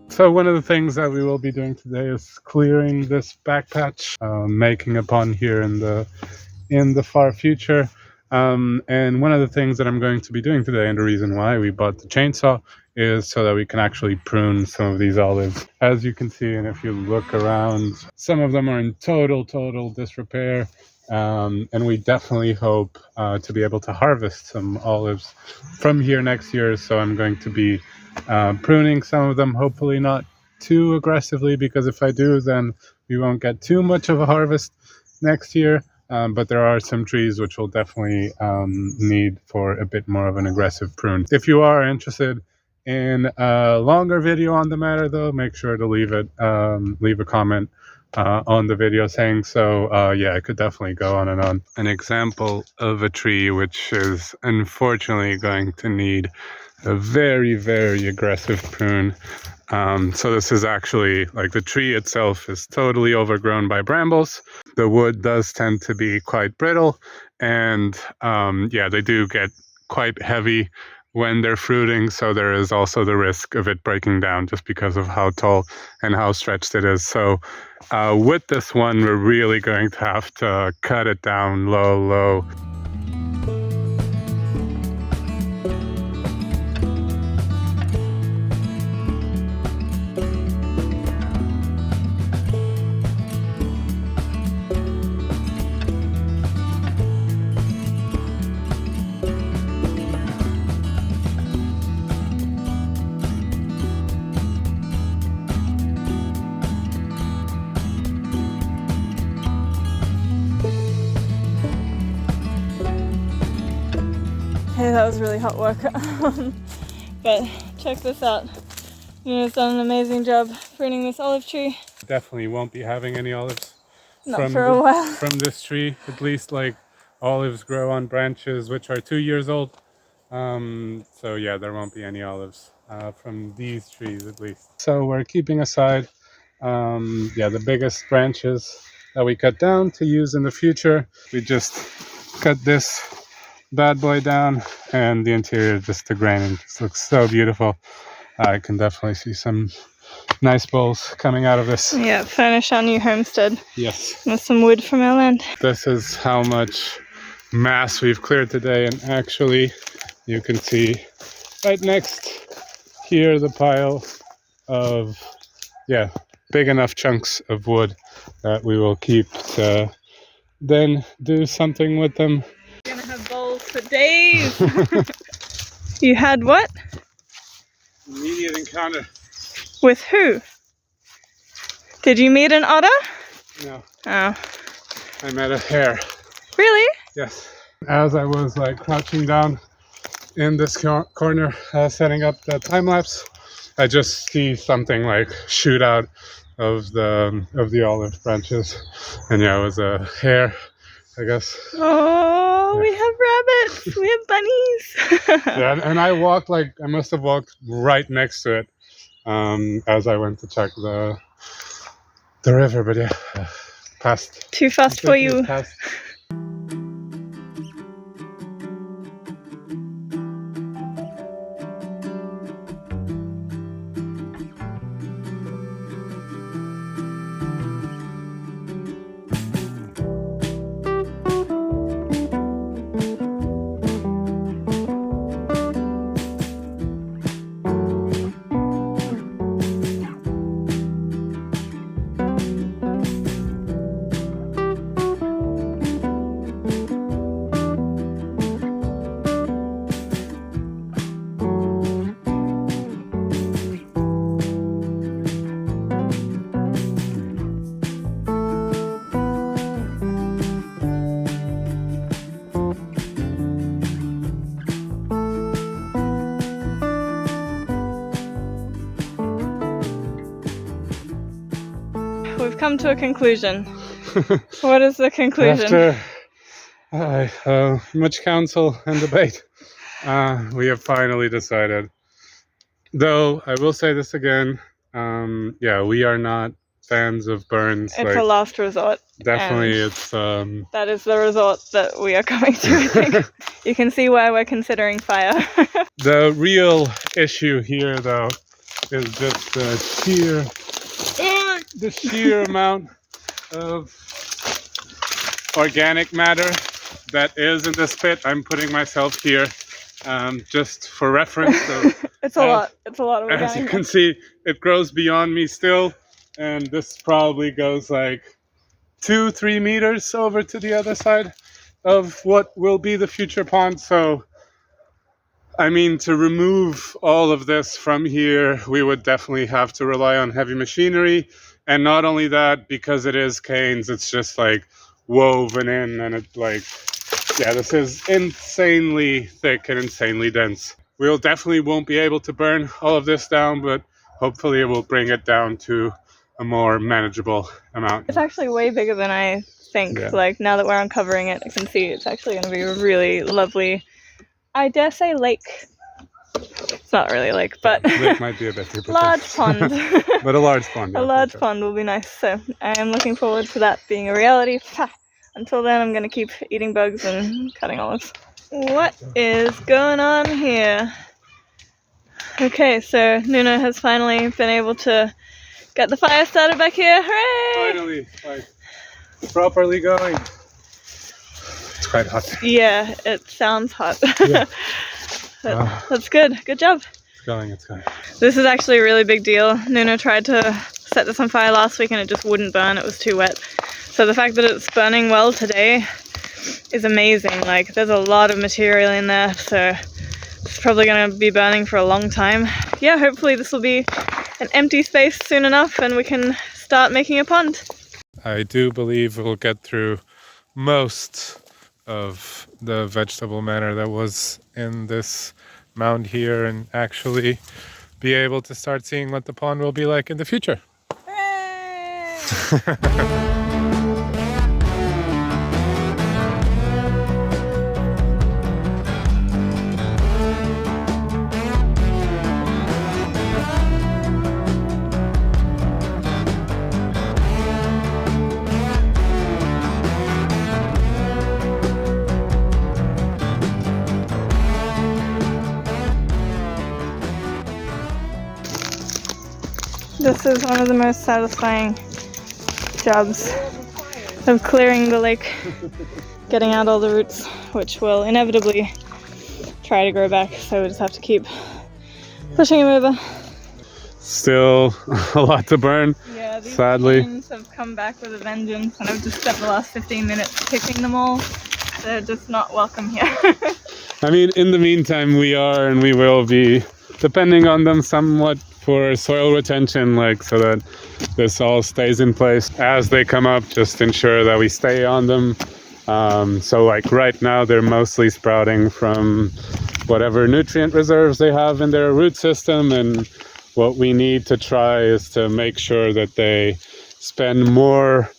So one of the things that we will be doing today is clearing this back patch, making a pond here in the far future. And one of the things that I'm going to be doing today, and the reason why we bought the chainsaw, is so that we can actually prune some of these olives. As you can see, and if you look around, some of them are in total disrepair. And we definitely hope to be able to harvest some olives from here next year. So I'm going to be pruning some of them, hopefully not too aggressively, because if I do, then we won't get too much of a harvest next year. But there are some trees which will definitely need for a bit more of an aggressive prune. If you are interested in a longer video on the matter, though, make sure to leave a comment on the video saying so. Yeah, I could definitely go on and on. An example of a tree which is unfortunately going to need a very aggressive prune. So this is actually, like, the tree itself is totally overgrown by brambles. The wood does tend to be quite brittle, and yeah, they do get quite heavy when they're fruiting, so there is also the risk of it breaking down just because of how tall and how stretched it is. So with this one, we're really going to have to cut it down low. Hey, that was really hot work. But check this out. Nuno's done an amazing job pruning this olive tree. Definitely won't be having any olives Not for a while. From this tree. At least, like, olives grow on branches which are 2 years old. So yeah, there won't be any olives from these trees, at least. So we're keeping aside yeah, the biggest branches that we cut down to use in the future. We just cut this bad boy down, and the interior, just the grain, and just looks so beautiful. I can definitely see some nice bowls coming out of this. Yeah, furnish our new homestead. Yes. With some wood from our land. This is how much mass we've cleared today, and actually you can see right next here the pile of, yeah, big enough chunks of wood that we will keep to then do something with them. We're gonna have bowls for days. You had what? Immediate encounter. With who? Did you meet an otter? No. Oh. I met a hare. Really? Yes. As I was like crouching down in this corner setting up the time lapse, I just see something like shoot out of the olive branches, and yeah, it was a hare, I guess. Oh, yeah. We have rabbits. We have bunnies. Yeah, and I walked, like, I must have walked right next to it as I went to check the river, but yeah, passed. Too fast for you. Passed. we've come to a conclusion. What is the conclusion? After much counsel and debate, we have finally decided. Though I will say this again, yeah, we are not fans of burns. It's a last resort. Definitely, it's that is the resort that we are coming to, I think. You can see why we're considering fire. The real issue here, though, is just the sheer amount of organic matter that is in this pit. I'm putting myself here just for reference. So it's a lot. It's a lot of organic. As you can see, it grows beyond me still, and this probably goes like 2-3 meters over to the other side of what will be the future pond. So I mean, to remove all of this from here, we would definitely have to rely on heavy machinery. And not only that, because it is canes, it's just like woven in, and it like, yeah, this is insanely thick and insanely dense. We'll definitely won't be able to burn all of this down, but hopefully it will bring it down to a more manageable amount. It's actually way bigger than I think. Yeah. Like, now that we're uncovering it, I can see it's actually going to be a really lovely, I dare say, lake. It's not really a lake, but lake might be a bit too large pond. But a large pond. Yeah, a large pond will be nice. So I am looking forward to that being a reality. Until then, I'm going to keep eating bugs and cutting olives. What is going on here? Okay, so Nuno has finally been able to get the fire started back here. Hooray! Finally, like, properly going. It's quite hot. Yeah, it sounds hot. Yeah. That's good. Good job. It's going. This is actually a really big deal. Nuno tried to set this on fire last week and it just wouldn't burn. It was too wet. So the fact that it's burning well today is amazing. Like, there's a lot of material in there, so it's probably going to be burning for a long time. Yeah, hopefully this will be an empty space soon enough and we can start making a pond. I do believe we'll get through most of the vegetable matter that was in this mound here and actually be able to start seeing what the pond will be like in the future. Hooray! This is one of the most satisfying jobs of clearing the lake, getting out all the roots, which will inevitably try to grow back, so we just have to keep pushing them over. Still a lot to burn, yeah, these sadly. Canes have come back with a vengeance, and I've just spent the last 15 minutes picking them all. They're just not welcome here. I mean, in the meantime, we are and we will be depending on them somewhat for soil retention, like, so that this all stays in place as they come up. Just ensure that we stay on them. So like right now they're mostly sprouting from whatever nutrient reserves they have in their root system, and what we need to try is to make sure that they spend more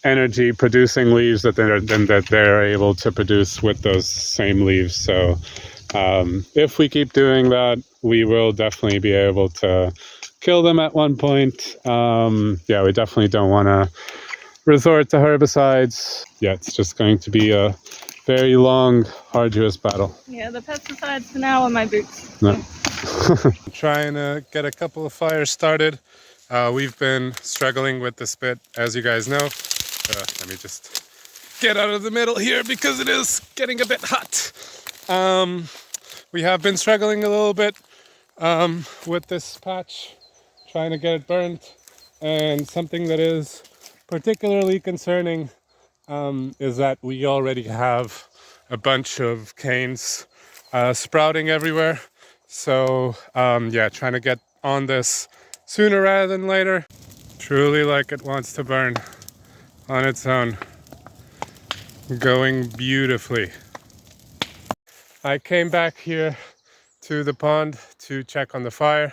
energy producing leaves than that they're able to produce with those same leaves. So if we keep doing that, we will definitely be able to kill them at one point. Yeah, we definitely don't want to resort to herbicides. Yeah, it's just going to be a very long, arduous battle. Yeah, the pesticides for now are my boots. No. Trying to get a couple of fires started. We've been struggling with the spit, as you guys know. Let me just get out of the middle here because it is getting a bit hot. We have been struggling a little bit with this patch, trying to get it burnt, and something that is particularly concerning is that we already have a bunch of canes sprouting everywhere. So yeah, trying to get on this sooner rather than later. Truly like it wants to burn on its own. Going beautifully. I came back here to the pond to check on the fire.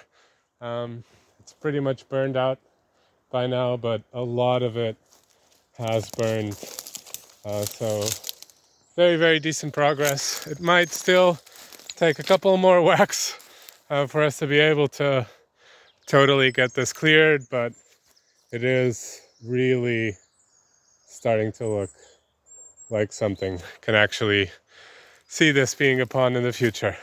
It's pretty much burned out by now, but a lot of it has burned. So very, very decent progress. It might still take a couple more whacks for us to be able to totally get this cleared, but it is really starting to look like something can actually see this being a pond in the future.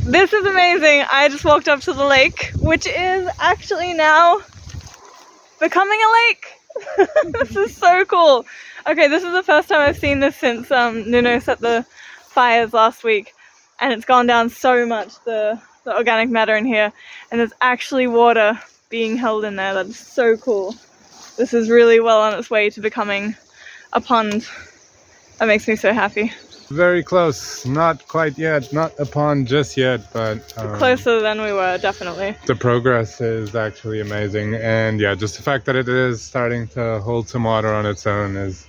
This is amazing. I just walked up to the lake, which is actually now becoming a lake. This is so cool. Okay, this is the first time I've seen this since Nuno set the fires last week, and it's gone down so much, the organic matter in here, and there's actually water being held in there. That's so cool. This is really well on its way to becoming a pond. That makes me so happy. Very close, not quite yet, not a pond just yet, but closer than we were, definitely. The progress is actually amazing, and yeah, just the fact that it is starting to hold some water on its own is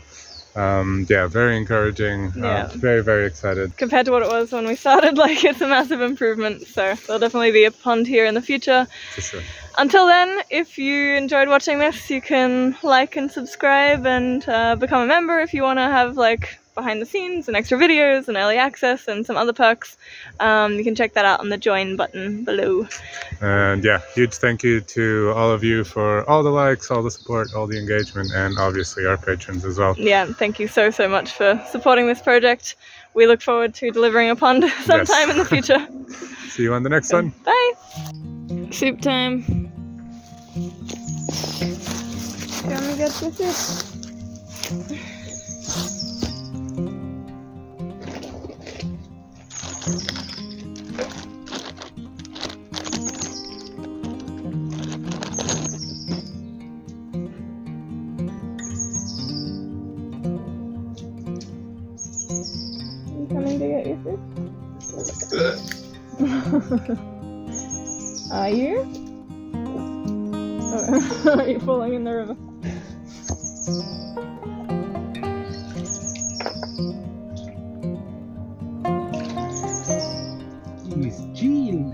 yeah, very encouraging. Yeah. Very, very excited. Compared to what it was when we started, like, it's a massive improvement, so there'll definitely be a pond here in the future. For sure. Until then, if you enjoyed watching this, you can like and subscribe and become a member if you want to have like behind the scenes and extra videos and early access and some other perks. You can check that out on the join button below. And yeah, huge thank you to all of you for all the likes, all the support, all the engagement, and obviously our patrons as well. Yeah, thank you so much for supporting this project. We look forward to delivering a pond sometime in the future. See you on the next one. Bye. Soup time. Can we get the soup? You coming to get your soup? Are you? Are you falling in the river? He's Jean.